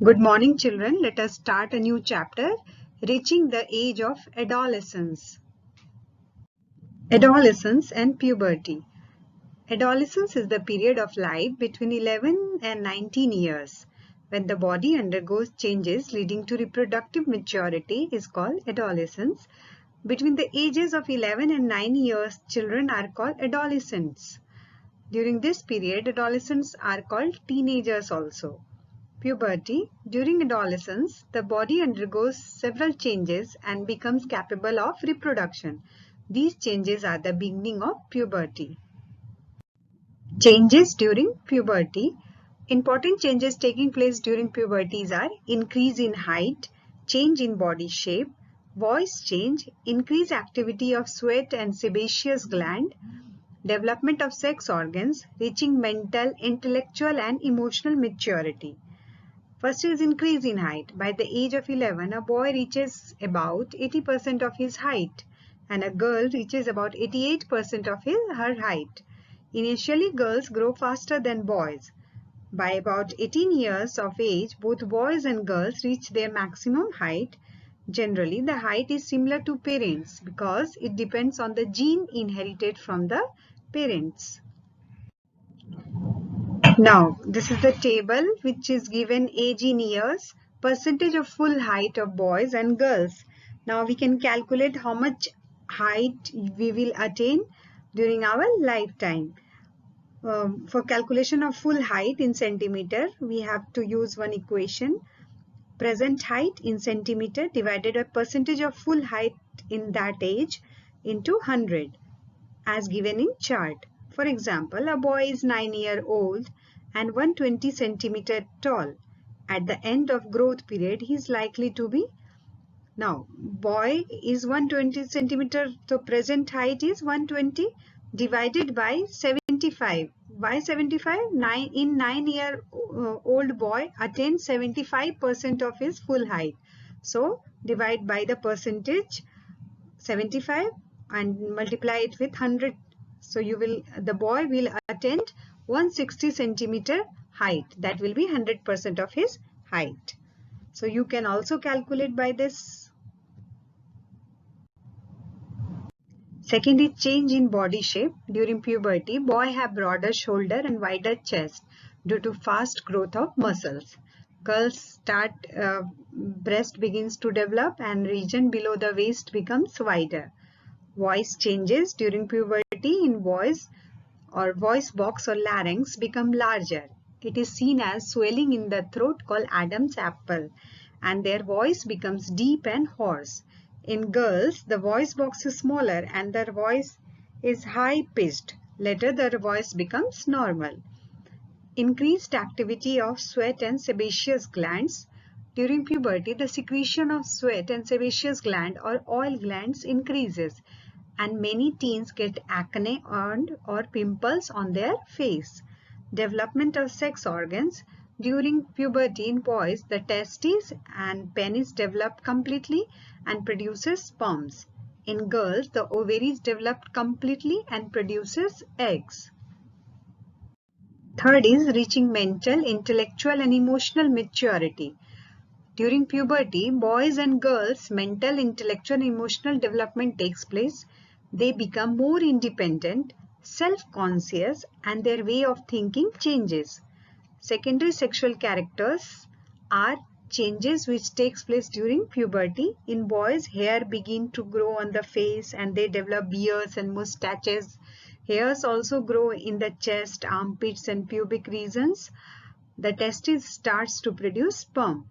Good morning, children. Let us start a new chapter, reaching the age of adolescence. Adolescence and puberty. Adolescence is the period of life between 11 and 19 years. When the body undergoes changes leading to reproductive maturity is called adolescence. Between the ages of 11 and 9 years, children are called adolescents. During this period, adolescents are called teenagers also. Puberty. During adolescence, the body undergoes several changes and becomes capable of reproduction. These changes are the beginning of puberty. Changes during puberty. Important changes taking place during puberty are increase in height, change in body shape, voice change, increased activity of sweat and sebaceous gland, development of sex organs, reaching mental, intellectual and emotional maturity. First is increase in height. By the age of 11, a boy reaches about 80% of his height and a girl reaches about 88% of her height. Initially, girls grow faster than boys. By about 18 years of age, both boys and girls reach their maximum height. Generally, the height is similar to parents because it depends on the gene inherited from the parents. Now, this is the table which is given age in years, percentage of full height of boys and girls. Now we can calculate how much height we will attain during our lifetime. For calculation of full height in centimeter, we have to use one equation. Present height in centimeter divided by percentage of full height in that age into 100 as given in chart. For example, a boy is 9-year-old and 120 centimeter tall. At the end of growth period, he is likely to be, now boy is 120 centimeter, so present height is 120 divided by 75. Why 75? In 9-year-old boy attains 75% of his full height. So divide by the percentage 75 and multiply it with 100. So the boy will attain 160 centimeter height. That will be 100% of his height. So you can also calculate by this. Second is change in body shape. During puberty, boy have broader shoulder and wider chest due to fast growth of muscles. Girls start, breast begins to develop and region below the waist becomes wider. Voice changes during puberty in boys or voice box or larynx become larger. It is seen as swelling in the throat called Adam's apple and their voice becomes deep and hoarse. In girls, the voice box is smaller and their voice is high-pitched. Later, their voice becomes normal. Increased activity of sweat and sebaceous glands. During puberty, the secretion of sweat and sebaceous gland or oil glands increases and many teens get acne or pimples on their face. Development of sex organs. During puberty in boys, the testes and penis develop completely and produces sperms. In girls, the ovaries develop completely and produces eggs. Third is reaching mental, intellectual and emotional maturity. During puberty, boys and girls' mental, intellectual and emotional development takes place. They become more independent, self-conscious and their way of thinking changes. Secondary sexual characters are changes which takes place during puberty. In boys, hair begin to grow on the face and they develop beards and mustaches. Hairs also grow in the chest, armpits and pubic regions. The testis starts to produce sperm.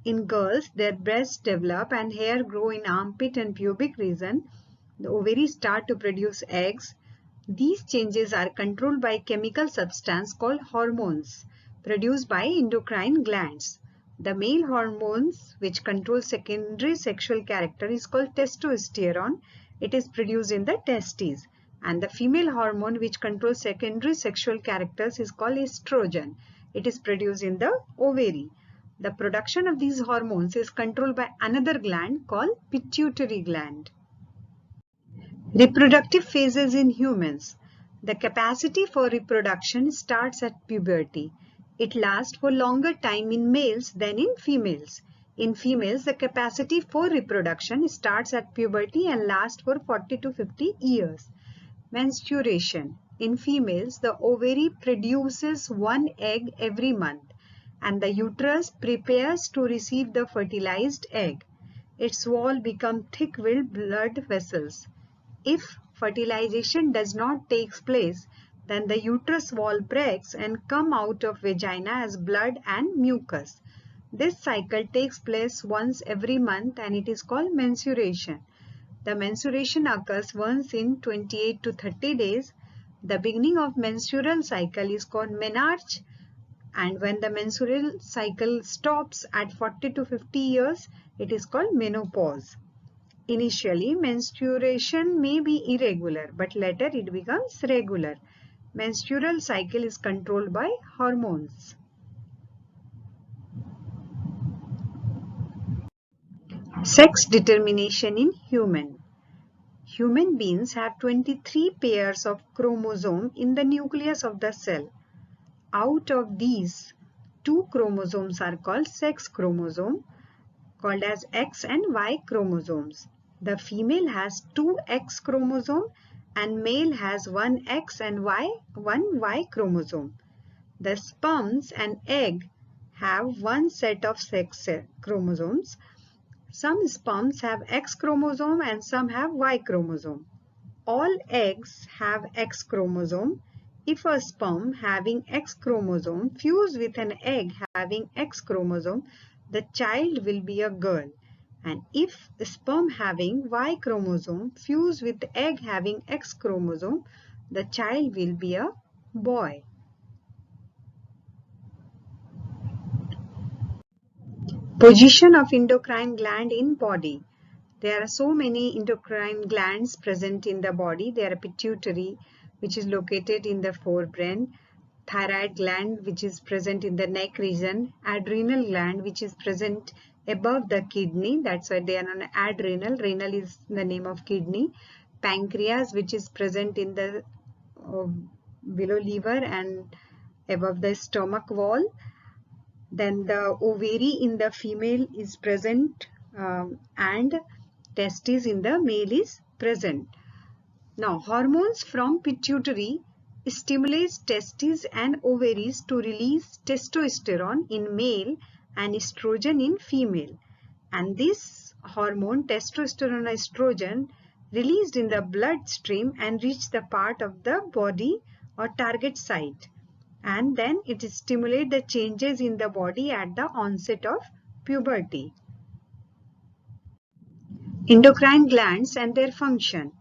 In girls, their breasts develop and hair grow in armpit and pubic region. The ovaries start to produce eggs. These changes are controlled by chemical substance called hormones produced by endocrine glands. The male hormones which control secondary sexual character is called testosterone. It is produced in the testes. And the female hormone which controls secondary sexual characters is called estrogen. It is produced in the ovary. The production of these hormones is controlled by another gland called pituitary gland. Reproductive phases in humans. The capacity for reproduction starts at puberty. It lasts for longer time in males than in females. In females, the capacity for reproduction starts at puberty and lasts for 40 to 50 years. Menstruation. In females, the ovary produces one egg every month and the uterus prepares to receive the fertilized egg. Its wall becomes thick with blood vessels. If fertilization does not take place, then the uterus wall breaks and come out of vagina as blood and mucus. This cycle takes place once every month and it is called menstruation. The menstruation occurs once in 28 to 30 days. The beginning of menstrual cycle is called menarche, and when the menstrual cycle stops at 40 to 50 years, it is called menopause. Initially, menstruation may be irregular, but later it becomes regular. Menstrual cycle is controlled by hormones. Sex determination in human. Human beings have 23 pairs of chromosomes in the nucleus of the cell. Out of these, 2 chromosomes are called sex chromosomes, called as X and Y chromosomes. The female has 2 X chromosomes and male has 1 X and one Y chromosome. The sperms and egg have one set of sex chromosomes. Some sperms have X chromosome and some have Y chromosome. All eggs have X chromosome. If a sperm having X chromosome fuse with an egg having X chromosome, the child will be a girl. And if the sperm having Y chromosome fuse with egg having X chromosome, the child will be a boy. Position of endocrine gland in body. There are so many endocrine glands present in the body. There are pituitary, which is located in the forebrain, thyroid gland, which is present in the neck region, adrenal gland, which is present above the kidney. That's why they are known adrenal. Renal is the name of kidney. Pancreas, which is present in the below liver and above the stomach wall. Then the ovary in the female is present and testes in the male is present. Now, hormones from pituitary stimulates testes and ovaries to release testosterone in male and estrogen in female. And this hormone, testosterone and estrogen, released in the bloodstream and reach the part of the body or target site. And then it stimulates the changes in the body at the onset of puberty. Endocrine glands and their function.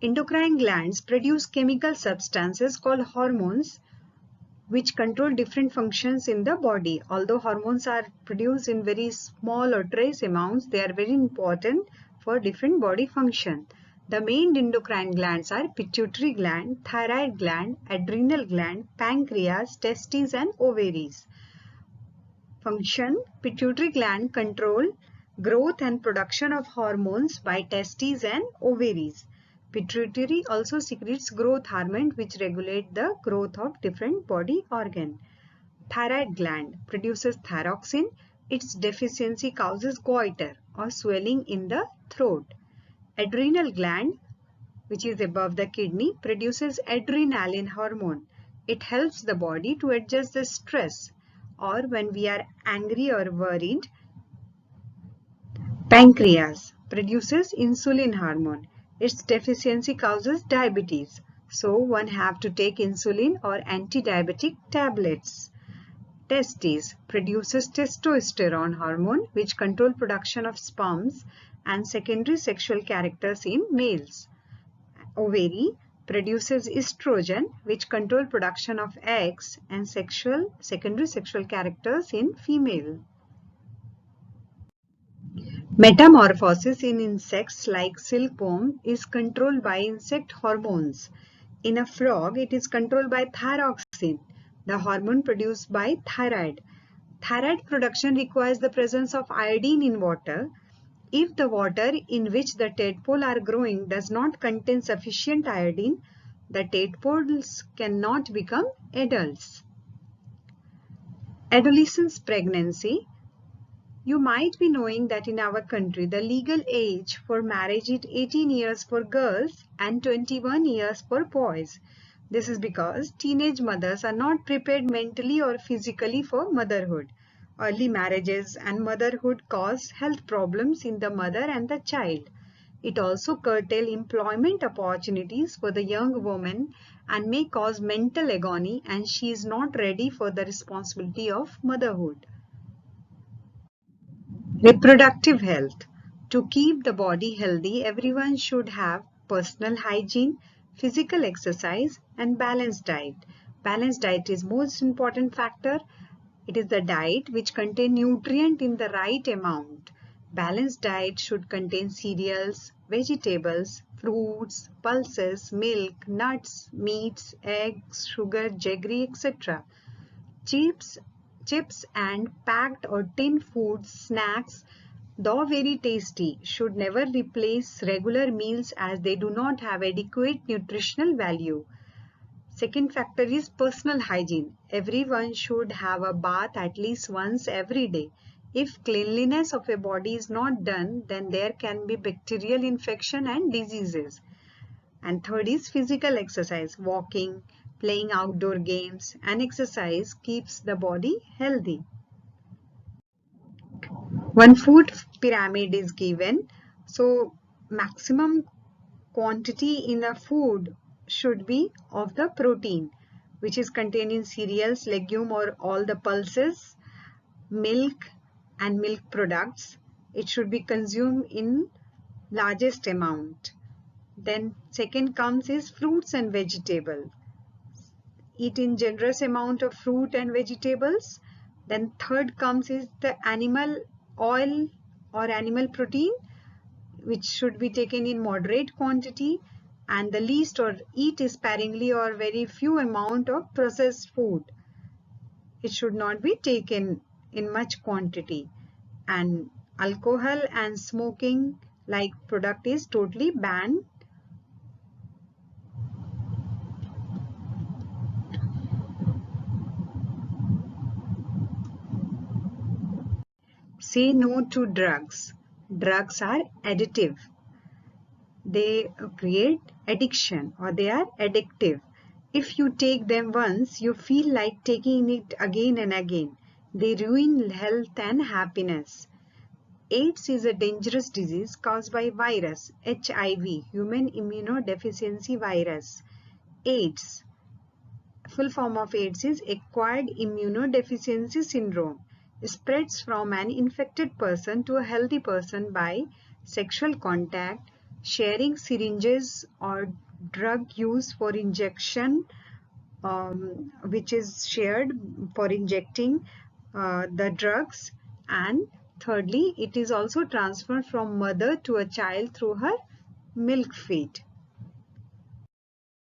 Endocrine glands produce chemical substances called hormones which control different functions in the body. Although hormones are produced in very small or trace amounts, they are very important for different body function. The main endocrine glands are pituitary gland, thyroid gland, adrenal gland, pancreas, testes and ovaries. Function: pituitary gland control growth and production of hormones by testes and ovaries. Pituitary also secretes growth hormone which regulate the growth of different body organ. Thyroid gland produces thyroxine. Its deficiency causes goiter or swelling in the throat. Adrenal gland, which is above the kidney, produces adrenaline hormone. It helps the body to adjust the stress or when we are angry or worried. Pancreas produces insulin hormone. Its deficiency causes diabetes. So one have to take insulin or anti-diabetic tablets. Testes produces testosterone hormone which control production of sperms and secondary sexual characters in males. Ovary produces estrogen which control production of eggs and secondary sexual characters in female. Metamorphosis in insects like silkworm is controlled by insect hormones. In a frog, it is controlled by thyroxine, the hormone produced by thyroid. Thyroid production requires the presence of iodine in water. If the water in which the tadpole are growing does not contain sufficient iodine, the tadpoles cannot become adults. Adolescence pregnancy. You might be knowing that in our country, the legal age for marriage is 18 years for girls and 21 years for boys. This is because teenage mothers are not prepared mentally or physically for motherhood. Early marriages and motherhood cause health problems in the mother and the child. It also curtails employment opportunities for the young woman and may cause mental agony, and she is not ready for the responsibility of motherhood. Reproductive health. To keep the body healthy, everyone should have personal hygiene, physical exercise, and balanced diet. Balanced diet is most important factor. It is the diet which contains nutrient in the right amount. Balanced diet should contain cereals, vegetables, fruits, pulses, milk, nuts, meats, eggs, sugar, jaggery, etc. Chips, chips and packed or tin food snacks, though very tasty, should never replace regular meals as they do not have adequate nutritional value. Second factor is personal hygiene. Everyone should have a bath at least once every day. If cleanliness of a body is not done, then there can be bacterial infection and diseases. And third is physical exercise. Walking, playing outdoor games, and exercise keeps the body healthy. One food pyramid is given. So maximum quantity in the food should be of the protein, which is contained in cereals, legume or all the pulses, milk and milk products. It should be consumed in largest amount. Then second comes is fruits and vegetable. Eat in generous amount of fruit and vegetables. Then third comes is the animal oil or animal protein, which should be taken in moderate quantity, and the least or eat sparingly or very few amount of processed food. It should not be taken in much quantity, and alcohol and smoking like product is totally banned. Say no to drugs. Drugs are additive. They create addiction or they are addictive. If you take them once, you feel like taking it again and again. They ruin health and happiness. AIDS is a dangerous disease caused by virus, HIV, human immunodeficiency virus. AIDS. Full form of AIDS is acquired immunodeficiency syndrome. Spreads from an infected person to a healthy person by sexual contact, sharing syringes or drug use for injection, which is shared for injecting the drugs. And thirdly, it is also transferred from mother to a child through her milk feed.